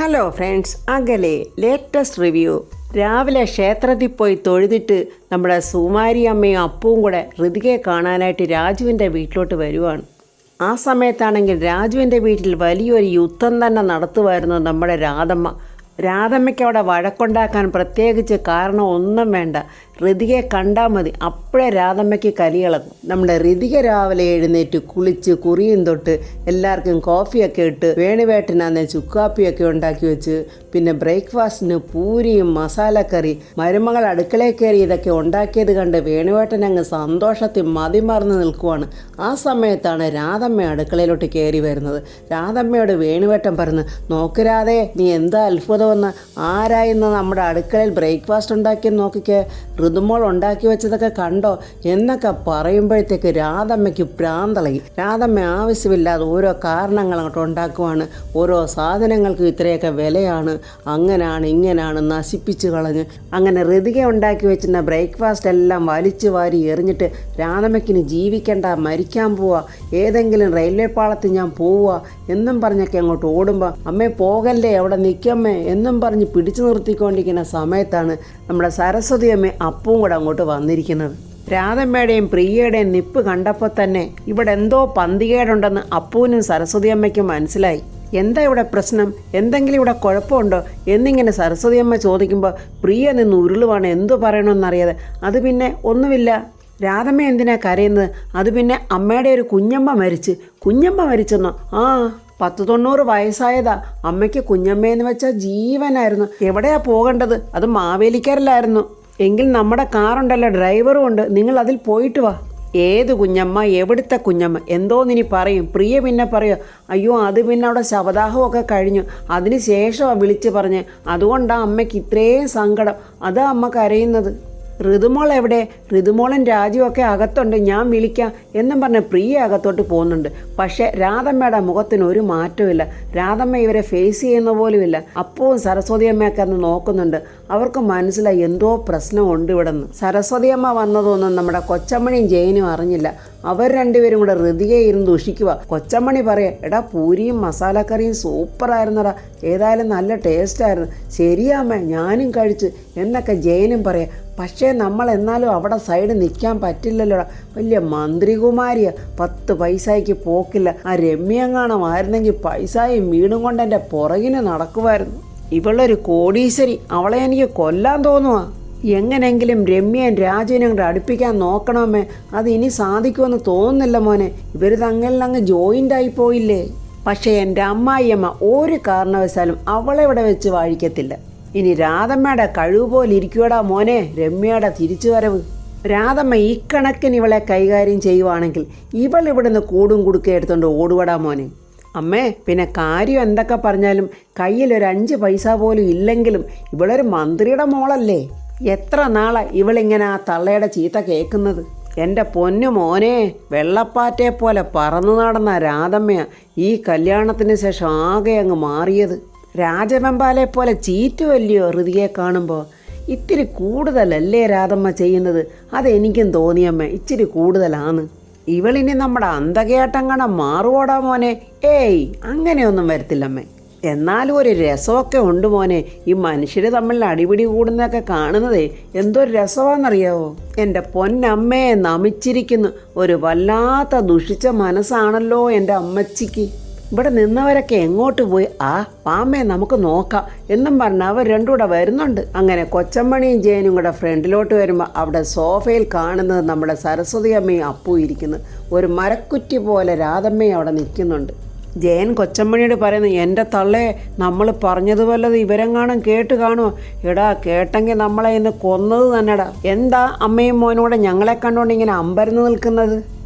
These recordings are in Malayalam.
ഹലോ ഫ്രണ്ട്സ്, അകലെ ലേറ്റസ്റ്റ് റിവ്യൂ. രാവിലെ ക്ഷേത്രത്തിൽ പോയി തൊഴുതിട്ട് നമ്മുടെ സുമാരി അമ്മയും അപ്പവും കൂടെ ഋതികയെ കാണാനായിട്ട് രാജുവിൻ്റെ വീട്ടിലോട്ട് വരുവാണ്. ആ സമയത്താണെങ്കിൽ രാജുവിൻ്റെ വീട്ടിൽ വലിയൊരു യുദ്ധം തന്നെ നടത്തുമായിരുന്നു നമ്മുടെ രാധമ്മയ്ക്ക് അവിടെ വഴക്കുണ്ടാക്കാൻ പ്രത്യേകിച്ച് കാരണം ഒന്നും വേണ്ട. ഋതികയെ കണ്ടാൽ മതി, അപ്പോഴേ രാധമ്മയ്ക്ക് കലിയിളകും. നമ്മുടെ ഋതിക രാവിലെ എഴുന്നേറ്റ് കുളിച്ച് കുറിയും തൊട്ട് എല്ലാവർക്കും കോഫിയൊക്കെ ഇട്ട് വേണുവേട്ടനാന്ന് ചുക്കാപ്പിയൊക്കെ ഉണ്ടാക്കി വെച്ച് പിന്നെ ബ്രേക്ക്ഫാസ്റ്റിന് പൂരിയും മസാലക്കറി മരുമകൾ അടുക്കളയിൽ കയറി ഇതൊക്കെ ഉണ്ടാക്കിയത് കണ്ട് വേണുവേട്ടൻ അങ്ങ് സന്തോഷത്തിൽ മതിമറന്ന് നിൽക്കുവാണ്. ആ സമയത്താണ് രാധമ്മ അടുക്കളയിലോട്ട് കയറി വരുന്നത്. രാധമ്മയോട് വേണുവേട്ടൻ പറഞ്ഞു, നോക്കരാതെ നീ എന്താ അത്ഭുതമെന്ന്, ആരായിന്ന് നമ്മുടെ അടുക്കളയിൽ ബ്രേക്ക്ഫാസ്റ്റ് ഉണ്ടാക്കിയെന്ന് നോക്കിക്കേ, ഋതുമോൾ ഉണ്ടാക്കി വെച്ചതൊക്കെ കണ്ടോ എന്നൊക്കെ പറയുമ്പോഴത്തേക്ക് രാധമ്മയ്ക്ക് പ്രാന്തളകി. രാധമ്മ ആവശ്യമില്ലാതെ ഓരോ കാരണങ്ങൾ അങ്ങോട്ട് ഉണ്ടാക്കുവാണ്. ഓരോ സാധനങ്ങൾക്കും ഇത്രയൊക്കെ വിലയാണ്, അങ്ങനെയാണ് ഇങ്ങനെയാണ് നശിപ്പിച്ച് കളഞ്ഞ്. അങ്ങനെ ഋതിക ഉണ്ടാക്കി വെച്ചിരുന്ന ബ്രേക്ക്ഫാസ്റ്റ് എല്ലാം വലിച്ചു വാരി എറിഞ്ഞിട്ട് രാധമ്മയ്ക്കിന് ജീവിക്കണ്ട, മരിക്കാൻ പോവുക, ഏതെങ്കിലും റെയിൽവേ പാളത്തിൽ ഞാൻ പോവുക എന്നും പറഞ്ഞൊക്കെ അങ്ങോട്ട് ഓടുമ്പോൾ അമ്മേ പോകല്ലേ, അവിടെ നിൽക്കമ്മേ എന്നും പറഞ്ഞ് പിടിച്ചു നിർത്തിക്കൊണ്ടിരിക്കുന്ന സമയത്താണ് നമ്മുടെ സരസ്വതി അമ്മ അപ്പവും കൂടെ അങ്ങോട്ട് വന്നിരിക്കുന്നത്. രാധമ്മയുടെയും പ്രിയയുടെയും നിപ്പ് കണ്ടപ്പോൾ തന്നെ ഇവിടെ എന്തോ പന്തികേടുണ്ടെന്ന് അപ്പൂവിനും സരസ്വതി അമ്മയ്ക്കും മനസ്സിലായി. എന്താ ഇവിടെ പ്രശ്നം, എന്തെങ്കിലും ഇവിടെ കുഴപ്പമുണ്ടോ എന്നിങ്ങനെ സരസ്വതി അമ്മ ചോദിക്കുമ്പോൾ പ്രിയ നിന്ന് ഉരുളുവാണ് എന്തു പറയണമെന്നറിയാതെ. അത് പിന്നെ ഒന്നുമില്ല, രാധമ്മ എന്തിനാ കരയുന്നത്, അത് പിന്നെ അമ്മയുടെ ഒരു കുഞ്ഞമ്മ മരിച്ചെന്നോ? ആ 90 വയസ്സായതാ അമ്മയ്ക്ക്. കുഞ്ഞമ്മയെന്ന് വെച്ചാൽ ജീവനായിരുന്നു. എവിടെയാ പോകേണ്ടത്, അത് മാവേലിക്കരലായിരുന്നു. എങ്കിൽ നമ്മുടെ കാറുണ്ടല്ലോ, ഡ്രൈവറും ഉണ്ട്, നിങ്ങൾ അതിൽ പോയിട്ട് വാ. ഏത് കുഞ്ഞമ്മ, എവിടുത്തെ കുഞ്ഞമ്മ, എന്തോന്നിനി പറയും. പ്രിയ പിന്നെ പറയോ, അയ്യോ അത് പിന്നെ അവിടെ ശവദാഹമൊക്കെ കഴിഞ്ഞു, അതിന് ശേഷമാണ് വിളിച്ച് പറഞ്ഞ്, അതുകൊണ്ടാണ് അമ്മയ്ക്ക് ഇത്രയും സങ്കടം, അതാ അമ്മ കരയുന്നത്. ഋതുമോൾ എവിടെ, ഋതുമോളും രാജുവൊക്കെ അകത്തുണ്ട്, ഞാൻ വിളിക്കാം എന്നും പറഞ്ഞ് പ്രിയ അകത്തോട്ട് പോകുന്നുണ്ട്. പക്ഷേ രാധമ്മയുടെ മുഖത്തിന് ഒരു മാറ്റമില്ല. രാധമ്മ ഇവരെ ഫേസ് ചെയ്യുന്ന പോലുമില്ല. അപ്പവും സരസ്വതി അമ്മയൊക്കെ അന്ന് നോക്കുന്നുണ്ട്. അവർക്ക് മനസ്സിലായി എന്തോ പ്രശ്നമുണ്ട് ഇവിടെ നിന്ന്. സരസ്വതി അമ്മ വന്നതൊന്നും നമ്മുടെ കൊച്ചമ്മണിയും ജയനും അറിഞ്ഞില്ല. അവർ രണ്ടുപേരും കൂടെ ഋതികയെ ഇരുന്ന് ദുഷിക്കുക. കൊച്ചമ്മണി പറയാം, എടാ പൂരിയും മസാലക്കറിയും സൂപ്പറായിരുന്നടാ, ഏതായാലും നല്ല ടേസ്റ്റായിരുന്നു. ശരിയാമ്മ ഞാനും കഴിച്ചു എന്നൊക്കെ ജയനും പറയാം. പക്ഷേ നമ്മൾ എന്നാലും അവിടെ സൈഡ് നിൽക്കാൻ പറ്റില്ലല്ലോടാ, വലിയ മന്ത്രികുമാരിയാ, 10 പൈസയ്ക്ക് പോക്കില്ല. ആ രമ്യങ്ങാണമായിരുന്നെങ്കിൽ പൈസയും വീടും കൊണ്ട് എൻ്റെ പുറകിന് നടക്കുമായിരുന്നു. ഇവളൊരു കോടീശ്വരി, അവളെ എനിക്ക് കൊല്ലാൻ തോന്നുവാ. എങ്ങനെങ്കിലും രമ്യയും രാജുവിനെ അങ്ങോട്ട് അടുപ്പിക്കാൻ നോക്കണമേ, അത് ഇനി സാധിക്കുമെന്ന് തോന്നുന്നില്ല മോനെ. ഇവർ തങ്ങളിലങ്ങ് ജോയിൻ്റായി പോയില്ലേ. പക്ഷേ എൻ്റെ അമ്മായിയമ്മ ഒരു കാരണവശാലും അവളെ ഇവിടെ വെച്ച് വാഴിക്കത്തില്ല. ഇനി രാധമ്മയുടെ കഴിവ് പോലെ ഇരിക്കുവടാ മോനെ രമ്യയുടെ തിരിച്ചുവരവ്. രാധമ്മ ഈ കണക്കിന് ഇവളെ കൈകാര്യം ചെയ്യുവാണെങ്കിൽ ഇവൾ ഇവിടുന്ന് കൂടും കുടുക്കെ എടുത്തുകൊണ്ട് ഓടുവടാ മോനെ. അമ്മേ പിന്നെ കാര്യം എന്തൊക്കെ പറഞ്ഞാലും കയ്യിലൊരു 5 പൈസ പോലും ഇല്ലെങ്കിലും ഇവളൊരു മന്ത്രിയുടെ മോളല്ലേ. എത്ര നാളാണ് ഇവളിങ്ങനെ ആ തള്ളയുടെ ചീത്ത കേൾക്കുന്നത്. എൻ്റെ പൊന്നു മോനെ, വെള്ളപ്പാറ്റെ പോലെ പറന്നു നടന്ന രാധമ്മയാ ഈ കല്യാണത്തിന് ശേഷം ആകെ അങ്ങ് മാറിയത്. രാജവെമ്പാലെ പോലെ ചീറ്റുമല്ലയോ ഋതികയെ കാണുമ്പോൾ. ഇത്തിരി കൂടുതലല്ലേ രാധമ്മ ചെയ്യുന്നത്, അതെനിക്കും തോന്നിയമ്മേ, ഇച്ചിരി കൂടുതലാണ്. ഇവളിനി നമ്മുടെ അന്തകേട്ടം കാണാൻ മാറുവോടാ മോനെ. ഏയ് അങ്ങനെയൊന്നും വരത്തില്ലമ്മേ. എന്നാലും ഒരു രസമൊക്കെ ഉണ്ട് മോനെ. ഈ മനുഷ്യർ തമ്മിൽ അടിപിടി കൂടുന്നതൊക്കെ കാണുന്നതേ എന്തൊരു രസമാണെന്നറിയാവോ. എൻ്റെ പൊന്നമ്മയെ നമിച്ചിരിക്കുന്നു. ഒരു വല്ലാത്ത ദുഷിച്ച മനസ്സാണല്ലോ എൻ്റെ അമ്മച്ചിക്ക്. ഇവിടെ നിന്നവരൊക്കെ എങ്ങോട്ട് പോയി, ആ പാമ്മയെ നമുക്ക് നോക്കാം എന്നും പറഞ്ഞ് അവർ രണ്ടും കൂടെ വരുന്നുണ്ട്. അങ്ങനെ കൊച്ചമ്മണിയും ജയനും കൂടെ ഫ്രണ്ടിലോട്ട് വരുമ്പോൾ അവിടെ സോഫയിൽ കാണുന്നത് നമ്മുടെ സരസ്വതി അമ്മയും അപ്പു ഇരിക്കുന്നു. ഒരു മരക്കുറ്റി പോലെ രാധമ്മയും അവിടെ നിൽക്കുന്നുണ്ട്. ജയൻ കൊച്ചമ്മണിയോട് പറയുന്നു, എൻ്റെ തള്ളേ, നമ്മൾ പറഞ്ഞതുപോലെ ഇവരെങ്ങാനും കേട്ട് കാണുമോ? എടാ കേട്ടെങ്കിൽ നമ്മളെ ഇന്ന് കൊന്നത് തന്നെടാ. എന്താ അമ്മയും മോനൂടെ ഞങ്ങളെ കണ്ടുകൊണ്ട് ഇങ്ങനെ അമ്പരന്ന് നിൽക്കുന്നത്?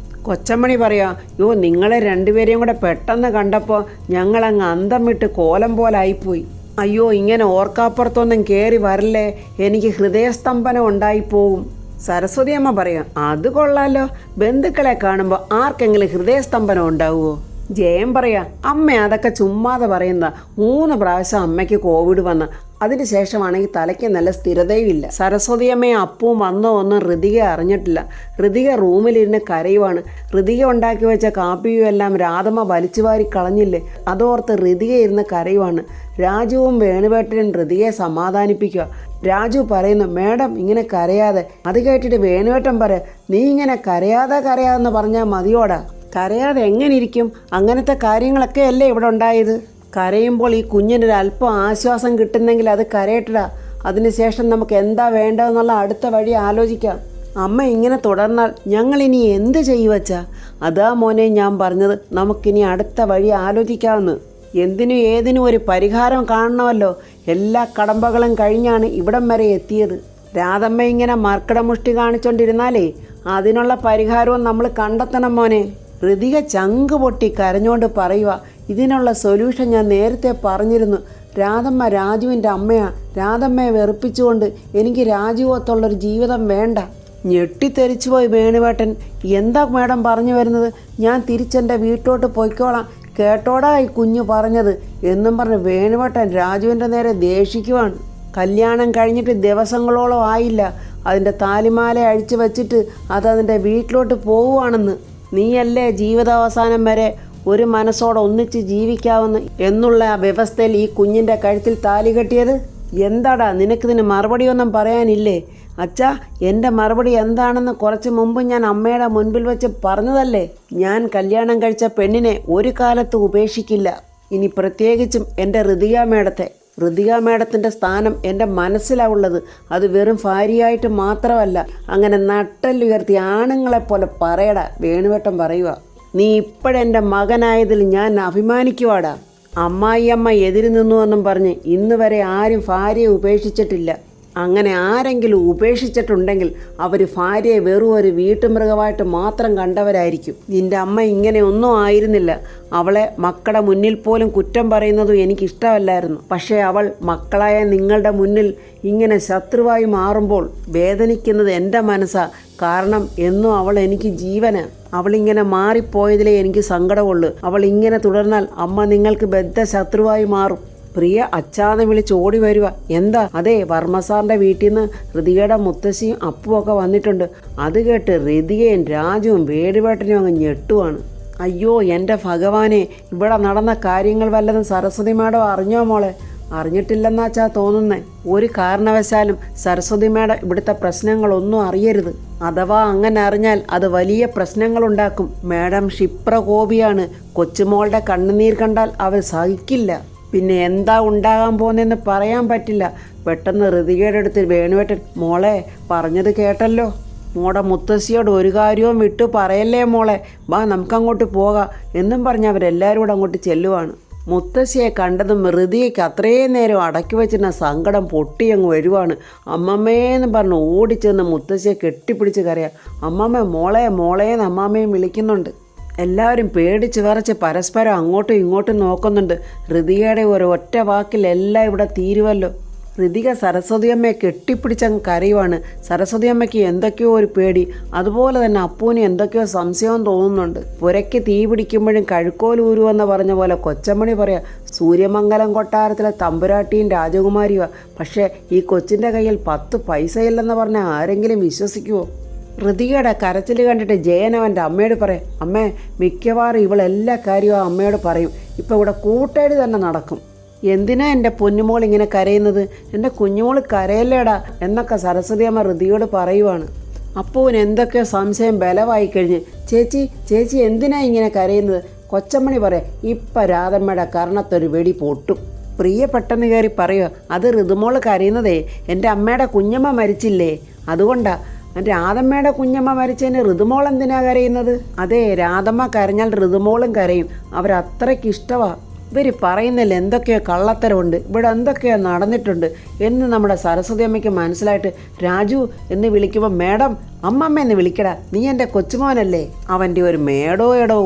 കൊച്ചമ്മണി പറയാ, യോ നിങ്ങളെ രണ്ടുപേരെയും കൂടെ പെട്ടെന്ന് കണ്ടപ്പോൾ ഞങ്ങളങ്ങ് അന്തം വിട്ട് കോലം പോലെ ആയിപ്പോയി. അയ്യോ ഇങ്ങനെ ഓർക്കാപ്പുറത്തൊന്നും കയറി വരല്ലേ, എനിക്ക് ഹൃദയസ്തംഭനം ഉണ്ടായിപ്പോവും. സരസ്വതി അമ്മ പറയാം, അത് കൊള്ളാലോ, ബന്ധുക്കളെ കാണുമ്പോൾ ആർക്കെങ്കിലും ഹൃദയസ്തംഭനം ഉണ്ടാവുമോ? ജയൻ പറയാ, അമ്മ അതൊക്കെ ചുമ്മാതെ പറയുന്ന. 3 പ്രാവശ്യം അമ്മയ്ക്ക് കോവിഡ് വന്ന്, അതിനുശേഷമാണെങ്കിൽ തലയ്ക്ക് നല്ല സ്ഥിരതയും ഇല്ല. സരസ്വതി അമ്മയും അപ്പവും വന്നോ ഒന്നും ഋതിക അറിഞ്ഞിട്ടില്ല. ഋതിക റൂമിലിരുന്ന് കരയുവാണ്. ഋതിക ഉണ്ടാക്കി വെച്ച കാപ്പിയും എല്ലാം രാധമ്മ വലിച്ചു വാരി കളഞ്ഞില്ലേ, അതോർത്ത് ഋതിക ഇരുന്ന് കരയുവാണ്. രാജുവും വേണുവേട്ടനും ഋതികയെ സമാധാനിപ്പിക്കുക. രാജു പറയുന്നു, മേഡം ഇങ്ങനെ കരയാതെ. അത് കേട്ടിട്ട് വേണുവേട്ടൻ പറയാം, നീ ഇങ്ങനെ കരയാതെന്ന് പറഞ്ഞാൽ മതിയോടാ. കരയാതെ എങ്ങനെ ഇരിക്കും? അങ്ങനത്തെ കാര്യങ്ങളൊക്കെ അല്ലേ ഇവിടെ ഉണ്ടായത്. കരയുമ്പോൾ ഈ കുഞ്ഞിനൊരു അല്പം ആശ്വാസം കിട്ടുന്നെങ്കിൽ അത് കരയട്ടടാ. അതിനുശേഷം നമുക്ക് എന്താ വേണ്ടതെന്നുള്ള അടുത്ത വഴി ആലോചിക്കാം. അമ്മ ഇങ്ങനെ തുടർന്നാൽ ഞങ്ങളിനി എന്ത് ചെയ്യുവച്ചാ? അതാ മോനെ ഞാൻ പറഞ്ഞത്, നമുക്കിനി അടുത്ത വഴി ആലോചിക്കാമെന്ന്. എന്തിനും ഏതിനും ഒരു പരിഹാരം കാണണമല്ലോ. എല്ലാ കടമ്പകളും കഴിഞ്ഞാണ് ഇവിടം വരെ എത്തിയത്. രാധമ്മ ഇങ്ങനെ മർക്കടമുഷ്ടി കാണിച്ചോണ്ടിരുന്നാലേ അതിനുള്ള പരിഹാരവും നമ്മൾ കണ്ടെത്തണം മോനെ. ഋതിക ചങ്ക് പൊട്ടി കരഞ്ഞുകൊണ്ട് പറയുക, ഇതിനുള്ള സൊല്യൂഷൻ ഞാൻ നേരത്തെ പറഞ്ഞിരുന്നു. രാധമ്മ രാജുവിൻ്റെ അമ്മയാ. രാധമ്മയെ വെറുപ്പിച്ചുകൊണ്ട് എനിക്ക് രാജുവൊത്തുള്ളൊരു ജീവിതം വേണ്ട. ഞെട്ടിത്തെറിച്ചു പോയി വേണുവേട്ടൻ. എന്താ മേഡം പറഞ്ഞു വരുന്നത്? ഞാൻ തിരിച്ചെൻ്റെ വീട്ടോട്ട് പോയിക്കോളാം. കേട്ടോടാ ഈ കുഞ്ഞു പറഞ്ഞത് എന്നും പറഞ്ഞ് വേണുവേട്ടൻ രാജുവിൻ്റെ നേരെ ദേഷിക്കുവാണ്. കല്യാണം കഴിഞ്ഞിട്ട് ദിവസങ്ങളോളം ആയില്ല. അതിൻ്റെ താലിമാല അഴിച്ചു വച്ചിട്ട് അതതിൻ്റെ വീട്ടിലോട്ട് പോവുകയാണെന്ന്. നീയല്ലേ ജീവിതാവസാനം വരെ ഒരു മനസ്സോടെ ഒന്നിച്ച് ജീവിക്കാവുന്ന എന്നുള്ള ആ വ്യവസ്ഥയിൽ ഈ കുഞ്ഞിൻ്റെ കഴുത്തിൽ താലി കെട്ടിയത്? എന്താടാ നിനക്കിതിന് മറുപടിയൊന്നും പറയാനില്ലേ? അച്ഛാ, എൻ്റെ മറുപടി എന്താണെന്ന് കുറച്ച് മുമ്പ് ഞാൻ അമ്മയുടെ മുൻപിൽ വെച്ച് പറഞ്ഞതല്ലേ. ഞാൻ കല്യാണം കഴിച്ച പെണ്ണിനെ ഒരു കാലത്ത് ഉപേക്ഷിക്കില്ല. ഇനി പ്രത്യേകിച്ചും എൻ്റെ ഋതിക മേഡത്തെ. ഋതിക മേഡത്തിൻ്റെ സ്ഥാനം എൻ്റെ മനസ്സിലാവുള്ളത്. അത് വെറും ഭാര്യയായിട്ട് മാത്രമല്ല. അങ്ങനെ നട്ടല്ലുയർത്തി ആണുങ്ങളെപ്പോലെ പറയടാ. വേണുവേട്ടൻ പറയുക, നീ ഇപ്പോഴെൻ്റെ മകനായതിൽ ഞാൻ അഭിമാനിക്കുവാടാ. അമ്മായിയമ്മ എതിര് നിന്നുവെന്നും പറഞ്ഞ് ഇന്ന് വരെ ആരും ഭാര്യയെ ഉപേക്ഷിച്ചിട്ടില്ല. അങ്ങനെ ആരെങ്കിലും ഉപേക്ഷിച്ചിട്ടുണ്ടെങ്കിൽ അവർ ഭാര്യയെ വെറും ഒരു വീട്ടുമൃഗമായിട്ട് മാത്രം കണ്ടവരായിരിക്കും. നിൻ്റെ അമ്മ ഇങ്ങനെ ഒന്നും ആയിരുന്നില്ല. അവളെ മക്കളുടെ മുന്നിൽ പോലും കുറ്റം പറയുന്നതും എനിക്കിഷ്ടമല്ലായിരുന്നു. പക്ഷേ അവൾ മക്കളായ നിങ്ങളുടെ മുന്നിൽ ഇങ്ങനെ ശത്രുവായി മാറുമ്പോൾ വേദനിക്കുന്നത് എൻ്റെ മനസ്സാ. കാരണം എന്നും അവൾ എനിക്ക് ജീവനാണ്. അവളിങ്ങനെ മാറിപ്പോയതിലേ എനിക്ക് സങ്കടമുള്ളൂ. അവൾ ഇങ്ങനെ തുടർന്നാൽ അമ്മ നിങ്ങൾക്ക് ബദ്ധ ശത്രുവായി മാറും. പ്രിയ അച്ഛാന്ന് വിളിച്ച് ഓടി വരിക. എന്താ? അതെ, വർമ്മസാറിൻ്റെ വീട്ടിൽ നിന്ന് ഋതികയുടെ മുത്തശ്ശിയും അപ്പുമൊക്കെ വന്നിട്ടുണ്ട്. അത് കേട്ട് ഋതികയും രാജുവും വേടുവേട്ടനും അങ്ങ് ഞെട്ടുവാണ്. അയ്യോ എൻ്റെ ഭഗവാനെ, ഇവിടെ നടന്ന കാര്യങ്ങൾ വല്ലതും സരസ്വതി മേഡം അറിഞ്ഞോ മോളെ? അറിഞ്ഞിട്ടില്ലെന്നാച്ചാ തോന്നുന്നേ. ഒരു കാരണവശാലും സരസ്വതി മേഡം ഇവിടുത്തെ പ്രശ്നങ്ങളൊന്നും അറിയരുത്. അഥവാ അങ്ങനെ അറിഞ്ഞാൽ അത് വലിയ പ്രശ്നങ്ങളുണ്ടാക്കും. മേഡം ക്ഷിപ്രകോപിയാണ്. കൊച്ചുമോളുടെ കണ്ണുനീർ കണ്ടാൽ അവർ സഹിക്കില്ല. പിന്നെ എന്താ ഉണ്ടാകാൻ പോകുന്നതെന്ന് പറയാൻ പറ്റില്ല. പെട്ടെന്ന് ഋതികയുടെ അടുത്ത് വേണുവേട്ടൻ, മോളെ പറഞ്ഞത് കേട്ടല്ലോ. മോടെ മുത്തശ്ശിയോട് ഒരു കാര്യവും വിട്ടു പറയല്ലേ മോളെ. വാ നമുക്കങ്ങോട്ട് പോകാം എന്നും പറഞ്ഞ് അവരെല്ലാവരും കൂടെ അങ്ങോട്ട് ചെല്ലുവാണ്. മുത്തശ്ശിയെ കണ്ടതും ഋതികയ്ക്ക് അത്രയും നേരം അടക്കി വെച്ചിരുന്ന സങ്കടം പൊട്ടിയങ്ങ് വരുവാണ്. അമ്മമ്മേന്ന് പറഞ്ഞ് ഓടിച്ചെന്ന് മുത്തശ്ശിയെ കെട്ടിപ്പിടിച്ച് കരയാം. അമ്മമ്മ മോളെ മോളേന്ന് അമ്മാമ്മയും വിളിക്കുന്നുണ്ട്. എല്ലാവരും പേടിച്ച് വിറച്ച് പരസ്പരം അങ്ങോട്ടും ഇങ്ങോട്ടും നോക്കുന്നുണ്ട്. ഋതികയുടെ ഒരു ഒറ്റ വാക്കിൽ എല്ലാം ഇവിടെ തീരുവല്ലോ. ഋതിക സരസ്വതിയമ്മയെ കെട്ടിപ്പിടിച്ചങ്ങ് കരയുവാണ്. സരസ്വതിയമ്മയ്ക്ക് എന്തൊക്കെയോ ഒരു പേടി, അതുപോലെ തന്നെ അപ്പൂന് എന്തൊക്കെയോ സംശയം തോന്നുന്നുണ്ട്. പുരയ്ക്ക് തീ പിടിക്കുമ്പോഴും കഴുക്കോലൂരുവെന്ന് പറഞ്ഞ പോലെ കൊച്ചമ്മണി പറയാ, സൂര്യമംഗലം കൊട്ടാരത്തിലെ തമ്പുരാട്ടിയും രാജകുമാരിയുമാണ്. പക്ഷേ ഈ കൊച്ചിൻ്റെ കയ്യിൽ 10 പൈസയില്ലെന്ന് പറഞ്ഞാൽ ആരെങ്കിലും വിശ്വസിക്കുമോ? ഋതികയുടെ കരച്ചിൽ കണ്ടിട്ട് ജയൻ അവൻ്റെ അമ്മയോട് പറയും, അമ്മേ മിക്കവാറും ഇവളെല്ലാ കാര്യവും അമ്മയോട് പറയും. ഇപ്പോൾ ഇവിടെ കൂട്ടേടി തന്നെ നടക്കും. എന്തിനാ എൻ്റെ പൊന്നുമോൾ ഇങ്ങനെ കരയുന്നത്? എൻ്റെ കുഞ്ഞുമോൾ കരയല്ലേടാ എന്നൊക്കെ സരസ്വതി അമ്മ ഋതിയോട് പറയുവാണ്. അപ്പൂന് എന്തൊക്കെയോ സംശയം ബലമായി കഴിഞ്ഞ്, ചേച്ചി എന്തിനാ ഇങ്ങനെ കരയുന്നത്? കൊച്ചമ്മണി പറയാം, ഇപ്പം രാധമ്മയുടെ കർണത്തൊരു വെടി പൊട്ടും. പ്രിയ പെട്ടെന്ന് കയറി പറയുക, അത് ഋതുമോൾ കരയുന്നതേ എൻ്റെ അമ്മയുടെ കുഞ്ഞമ്മ മരിച്ചില്ലേ, അതുകൊണ്ടാ. രാധമ്മയുടെ കുഞ്ഞമ്മ മരിച്ചതിന് ഋതുമോൾ എന്തിനാ കരയുന്നത്? അതെ, രാധമ്മ കരഞ്ഞാൽ ഋതുമോളും കരയും. അവരത്രയ്ക്ക് ഇഷ്ടമാണ്. ഇവർ പറയുന്നില്ല എന്തൊക്കെയോ കള്ളത്തരമുണ്ട്, ഇവിടെ എന്തൊക്കെയോ നടന്നിട്ടുണ്ട് എന്ന് നമ്മുടെ സരസ്വതി അമ്മയ്ക്ക് മനസ്സിലായിട്ട് രാജു എന്ന് വിളിക്കുമ്പോൾ മേഡം അമ്മമ്മ എന്ന് വിളിക്കടാ, നീ എൻ്റെ കൊച്ചുമോനല്ലേ. അവൻ്റെ ഒരു മേടോ എടോ.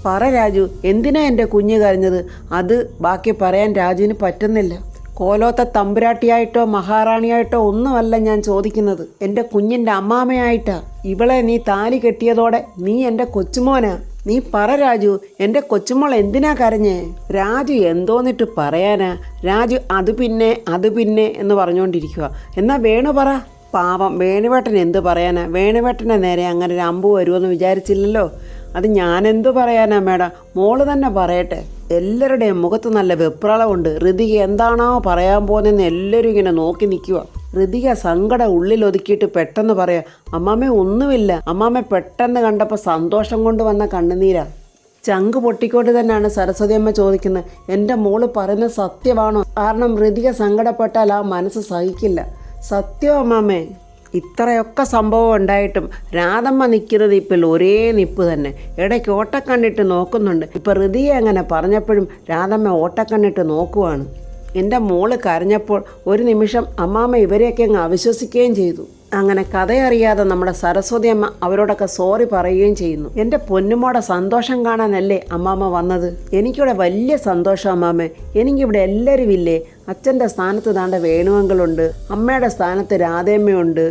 പറ രാജു, എന്തിനാ എൻ്റെ കുഞ്ഞ് കരഞ്ഞത്? അത് ബാക്കി പറയാൻ രാജുവിന് പറ്റുന്നില്ല. കോലോത്ത തമ്പുരാട്ടിയായിട്ടോ മഹാറാണിയായിട്ടോ ഒന്നുമല്ല ഞാൻ ചോദിക്കുന്നത്, എൻ്റെ കുഞ്ഞിൻ്റെ അമ്മാമയായിട്ടാ. ഇവളെ നീ താലി കെട്ടിയതോടെ നീ എൻ്റെ കൊച്ചുമോനാ. നീ പറ രാജു, എൻ്റെ കൊച്ചുമോൾ എന്തിനാ കരഞ്ഞേ? രാജു എന്തോന്നിട്ട് പറയാനാ? രാജു അത് പിന്നെ എന്ന് പറഞ്ഞുകൊണ്ടിരിക്കുക. എന്നാ വേണു പറ. പാവം വേണുവേട്ടൻ എന്ത് പറയാനാ? വേണുവേട്ടൻ്റെ നേരെ അങ്ങനെ ഒരു അമ്പ് വരുമെന്ന് വിചാരിച്ചില്ലല്ലോ. അത് ഞാനെന്തു പറയാനാ മേഡം, മോള് തന്നെ പറയട്ടെ. എല്ലാവരുടെയും മുഖത്ത് നല്ല വെപ്രാളമുണ്ട്. ഋതിക എന്താണോ പറയാൻ പോകുന്നതെന്ന് എല്ലാവരും ഇങ്ങനെ നോക്കി നിൽക്കുക. ഋതിക സങ്കടം ഉള്ളിലൊതുക്കിയിട്ട് പെട്ടെന്ന് പറയാം, അമ്മാമ്മ ഒന്നുമില്ല. അമ്മാമ്മ പെട്ടെന്ന് കണ്ടപ്പോൾ സന്തോഷം കൊണ്ട് വന്ന കണ്ണുനീരാ. ചങ്ക് പൊട്ടിക്കൊണ്ട് തന്നെയാണ് സരസ്വതി അമ്മ ചോദിക്കുന്നത്, എൻ്റെ മോള് പറയുന്നത് സത്യമാണോ? കാരണം ഋതിക സങ്കടപ്പെട്ടാൽ ആ മനസ്സ് സഹിക്കില്ല. സത്യം അമ്മാമ്മേ. ഇത്രയൊക്കെ സംഭവം ഉണ്ടായിട്ടും രാധമ്മ നിൽക്കുന്നത് ഇപ്പോൾ ഒരേ നിപ്പ് തന്നെ. ഇടയ്ക്ക് ഓട്ടക്കണ്ണിട്ട് നോക്കുന്നുണ്ട്. ഇപ്പോൾ ഋതിയെ അങ്ങനെ പറഞ്ഞപ്പോഴും രാധമ്മ ഓട്ടക്കണ്ണിട്ട് നോക്കുവാണ്. എൻ്റെ മോള് കരഞ്ഞപ്പോൾ ഒരു നിമിഷം അമ്മാമ്മ ഇവരെയൊക്കെ അങ്ങ് അവിശ്വസിക്കുകയും ചെയ്തു. അങ്ങനെ കഥയറിയാതെ നമ്മുടെ സരസ്വതി അമ്മ അവരോടൊക്കെ സോറി പറയുകയും ചെയ്യുന്നു. എൻ്റെ പൊന്നുമോടെ സന്തോഷം കാണാനല്ലേ അമ്മാമ്മ വന്നത്? എനിക്കിവിടെ വലിയ സന്തോഷം അമ്മാമ്മ. എനിക്കിവിടെ എല്ലാവരും ഇല്ലേ? അച്ഛൻ്റെ സ്ഥാനത്ത് താണ്ട വേണുവെങ്കിലുണ്ട്, അമ്മയുടെ സ്ഥാനത്ത് രാധേമ്മയുണ്ട്.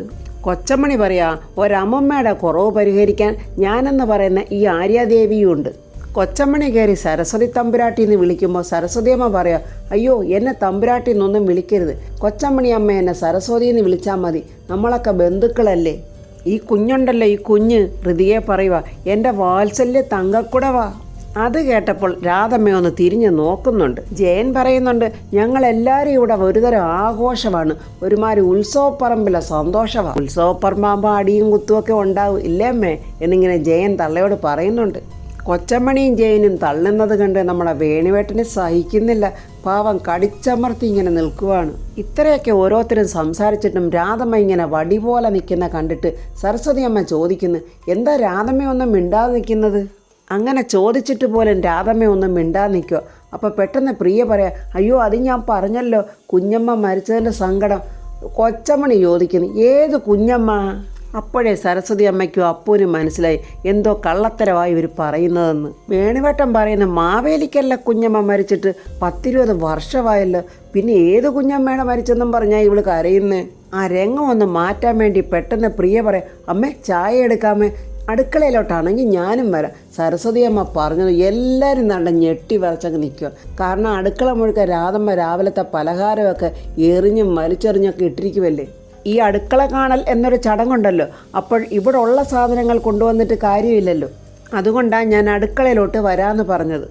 കൊച്ചമ്മണി പറയാ ഒരമ്മമ്മയുടെ കുറവ് പരിഹരിക്കാൻ ഞാനെന്ന് പറയുന്ന ഈ ആര്യാദേവിയും ഉണ്ട്. കൊച്ചമ്മണി കയറി സരസ്വതി തമ്പുരാട്ടിന്ന് വിളിക്കുമ്പോൾ സരസ്വതി അമ്മ പറയാ, അയ്യോ എന്നെ തമ്പുരാട്ടിന്നൊന്നും വിളിക്കരുത്, കൊച്ചമ്മണി അമ്മ എന്നെ സരസ്വതി എന്ന് വിളിച്ചാൽ മതി, നമ്മളൊക്കെ ബന്ധുക്കളല്ലേ. ഈ കുഞ്ഞുണ്ടല്ലോ, ഈ കുഞ്ഞ് ഋതിയെ പറയുക, എൻ്റെ വാത്സല്യ തങ്കക്കുടവാ. അത് കേട്ടപ്പോൾ രാധമ്മയൊന്ന് തിരിഞ്ഞ് നോക്കുന്നുണ്ട്. ജയൻ പറയുന്നുണ്ട്, ഞങ്ങളെല്ലാവരും ഇവിടെ ഒരുതരം ആഘോഷമാണ്, ഒരുമാതിരി ഉത്സവപ്പറമ്പിലെ സന്തോഷമാണ്. ഉത്സവപ്പറമ്പാകുമ്പോൾ അടിയും കുത്തുമൊക്കെ ഉണ്ടാവും ഇല്ലേ അമ്മേ എന്നിങ്ങനെ ജയൻ തള്ളയോട് പറയുന്നുണ്ട്. കൊച്ചമ്മണിയും ജയനും തള്ളുന്നത് കണ്ട് നമ്മളെ വേണുവേട്ടന് സഹിക്കുന്നില്ല. പാവം കടിച്ചമർത്തി ഇങ്ങനെ നിൽക്കുവാണ്. ഇത്രയൊക്കെ ഓരോരുത്തരും സംസാരിച്ചിട്ടും രാധമ്മ ഇങ്ങനെ വടി പോലെ നിൽക്കുന്ന കണ്ടിട്ട് സരസ്വതി അമ്മ ചോദിക്കുന്നു, എന്താ രാധമ്മ ഒന്നും മിണ്ടാതെ നിൽക്കുന്നത്? അങ്ങനെ ചോദിച്ചിട്ട് പോലും രാധമ്മ ഒന്നും മിണ്ടാതെ നിൽക്കുക. അപ്പോൾ പെട്ടെന്ന് പ്രിയ പറയാ, അയ്യോ അത് ഞാൻ പറഞ്ഞല്ലോ, കുഞ്ഞമ്മ മരിച്ചതിൻ്റെ സങ്കടം. കൊച്ചമ്മണി ചോദിക്കുന്നു, ഏത് കുഞ്ഞമ്മ? അപ്പോഴേ സരസ്വതി അമ്മയ്ക്കും അപ്പൂനും മനസ്സിലായി എന്തോ കള്ളത്തരമായി ഇവർ പറയുന്നതെന്ന്. വേണുവേട്ടൻ പറയുന്ന മാവേലിക്കല്ല കുഞ്ഞമ്മ മരിച്ചിട്ട് 10-20 വർഷമായല്ലോ, പിന്നെ ഏത് കുഞ്ഞമ്മയുടെ മരിച്ചെന്നും പറഞ്ഞാൽ ഇവൾ കരയുന്നേ. ആ രംഗം ഒന്ന് മാറ്റാൻ വേണ്ടി പെട്ടെന്ന് പ്രിയ പറയാം, അമ്മേ ചായ എടുക്കാമേ, അടുക്കളയിലോട്ടാണെങ്കിൽ ഞാനും വരാം. സരസ്വതി അമ്മ പറഞ്ഞത് എല്ലാവരും നല്ല ഞെട്ടി വരച്ചങ്ങ് നിൽക്കുക. കാരണം അടുക്കള മുഴുക്ക രാധമ്മ രാവിലത്തെ പലഹാരമൊക്കെ എറിഞ്ഞും വലിച്ചെറിഞ്ഞൊക്കെ ഇട്ടിരിക്കുമല്ലേ. ഈ അടുക്കള കാണൽ എന്നൊരു ചടങ്ങുണ്ടല്ലോ, അപ്പോൾ ഇവിടെ ഉള്ള സാധനങ്ങൾ കൊണ്ടുവന്നിട്ട് കാര്യമില്ലല്ലോ. അതുകൊണ്ടാണ് ഞാൻ അടുക്കളയിലോട്ട് വരാമെന്ന് പറഞ്ഞത്.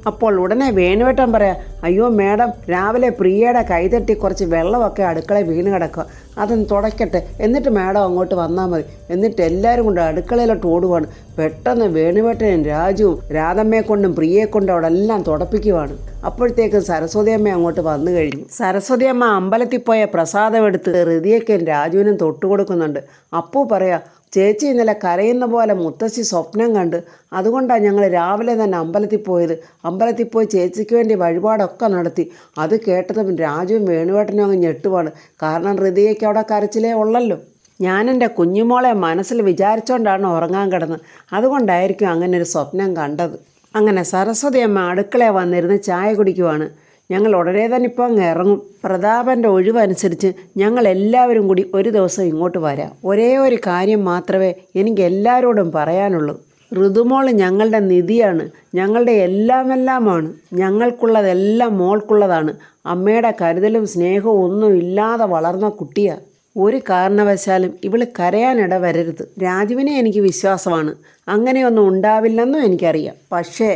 അപ്പോൾ ഉടനെ വേണുവേട്ടൻ പറയാം, അയ്യോ മേഡം, രാവിലെ പ്രിയയുടെ കൈതട്ടി കുറച്ച് വെള്ളമൊക്കെ അടുക്കളയിൽ വീണ് കിടക്കുക, അതൊന്ന് തുടയ്ക്കട്ടെ, എന്നിട്ട് മേഡം അങ്ങോട്ട് വന്നാൽ മതി. എന്നിട്ട് എല്ലാവരും കൊണ്ട് അടുക്കളയിലോട്ട് ഓടുവാണ്. പെട്ടെന്ന് വേണുവേട്ടനും രാജുവും രാധമ്മയെ കൊണ്ടും പ്രിയയെ കൊണ്ടും അവിടെ എല്ലാം തുടപ്പിക്കുവാണ്. അപ്പോഴത്തേക്കും സരസ്വതി അമ്മ അങ്ങോട്ട് വന്നു കഴിഞ്ഞു. സരസ്വതി അമ്മ അമ്പലത്തിൽ പോയ പ്രസാദം എടുത്ത് ഋതിയയ്ക്കും രാജുവിനും തൊട്ടുകൊടുക്കുന്നുണ്ട്. അപ്പു പറയാ, ചേച്ചി ഇന്നലെ കരയുന്ന പോലെ മുത്തശ്ശി സ്വപ്നം കണ്ട്, അതുകൊണ്ടാണ് ഞങ്ങൾ രാവിലെ തന്നെ അമ്പലത്തിൽ പോയത്. അമ്പലത്തിൽ പോയി ചേച്ചിക്ക് വേണ്ടി വഴിപാടൊക്കെ നടത്തി. അത് കേട്ടതും രാജുവും വേണുവേട്ടനും അങ്ങ് ഞെട്ടുവാണ്. കാരണം ഋതിയയ്ക്ക് അവിടെ കരച്ചിലേ ഉള്ളല്ലോ. ഞാനെൻ്റെ കുഞ്ഞുമോളെ മനസ്സിൽ വിചാരിച്ചുകൊണ്ടാണ് ഉറങ്ങാൻ കിടന്നത്, അതുകൊണ്ടായിരിക്കും അങ്ങനെ ഒരു സ്വപ്നം കണ്ടത്. അങ്ങനെ സരസ്വതി അമ്മ അടുക്കളയിൽ വന്നിരുന്ന് ചായ കുടിക്കുവാണ്. ഞങ്ങൾ ഉടനെ തന്നെ ഇപ്പോൾ അങ്ങ് ഇറങ്ങും. പ്രതാപൻ്റെ ഒഴിവനുസരിച്ച് ഞങ്ങൾ എല്ലാവരും കൂടി ഒരു ദിവസം ഇങ്ങോട്ട് വരാം. ഒരേ ഒരു കാര്യം മാത്രമേ എനിക്ക് എല്ലാവരോടും പറയാനുള്ളൂ. ഋതുമോൾ ഞങ്ങളുടെ നിധിയാണ്, ഞങ്ങളുടെ എല്ലാമെല്ലാമാണ്. ഞങ്ങൾക്കുള്ളതെല്ലാം മോൾക്കുള്ളതാണ്. അമ്മയുടെ കരുതലും സ്നേഹവും ഒന്നും ഇല്ലാതെ വളർന്ന കുട്ടിയാണ്. ഒരു കാരണവശാലും ഇവൾ കരയാനിട വരരുത്. രാജുവിനെ എനിക്ക് വിശ്വാസമാണ്, അങ്ങനെയൊന്നും ഉണ്ടാവില്ലെന്നും എനിക്കറിയാം. പക്ഷേ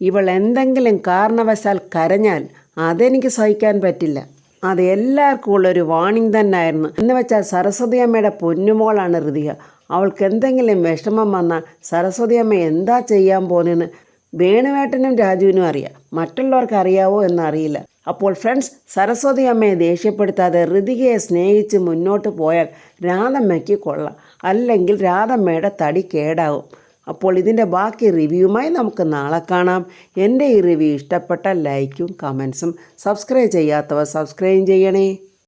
ഇവൾ എന്തെങ്കിലും കാരണവശാൽ കരഞ്ഞാൽ അതെനിക്ക് സഹിക്കാൻ പറ്റില്ല. അത് എല്ലാവർക്കും ഉള്ളൊരു വാണിംഗ് തന്നെ ആയിരുന്നു. എന്ന് വെച്ചാൽ സരസ്വതി അമ്മയുടെ പൊന്നുമോളാണ് ഋതിക. അവൾക്ക് എന്തെങ്കിലും വിഷമം വന്നാൽ സരസ്വതി അമ്മ എന്താ ചെയ്യാൻ പോകുന്നതെന്ന് വേണുവേട്ടനും രാജുവിനും അറിയാം, മറ്റുള്ളവർക്ക് അറിയാവോ എന്നറിയില്ല. അപ്പോൾ ഫ്രണ്ട്സ്, സരസ്വതി അമ്മയെ ദേഷ്യപ്പെടുത്താതെ ഋതികയെ സ്നേഹിച്ച് മുന്നോട്ട് പോയാൽ രാധമ്മയ്ക്ക് കൊള്ളാം, അല്ലെങ്കിൽ രാധമ്മയുടെ തടി കേടാവും. അപ്പോൾ ഇതിൻ്റെ ബാക്കി റിവ്യൂവുമായി നമുക്ക് നാളെ കാണാം. എൻ്റെ ഈ റിവ്യൂ ഇഷ്ടപ്പെട്ടാൽ ലൈക്കും കമൻസും, സബ്സ്ക്രൈബ് ചെയ്യാത്തവർ സബ്സ്ക്രൈബ് ചെയ്യണേ.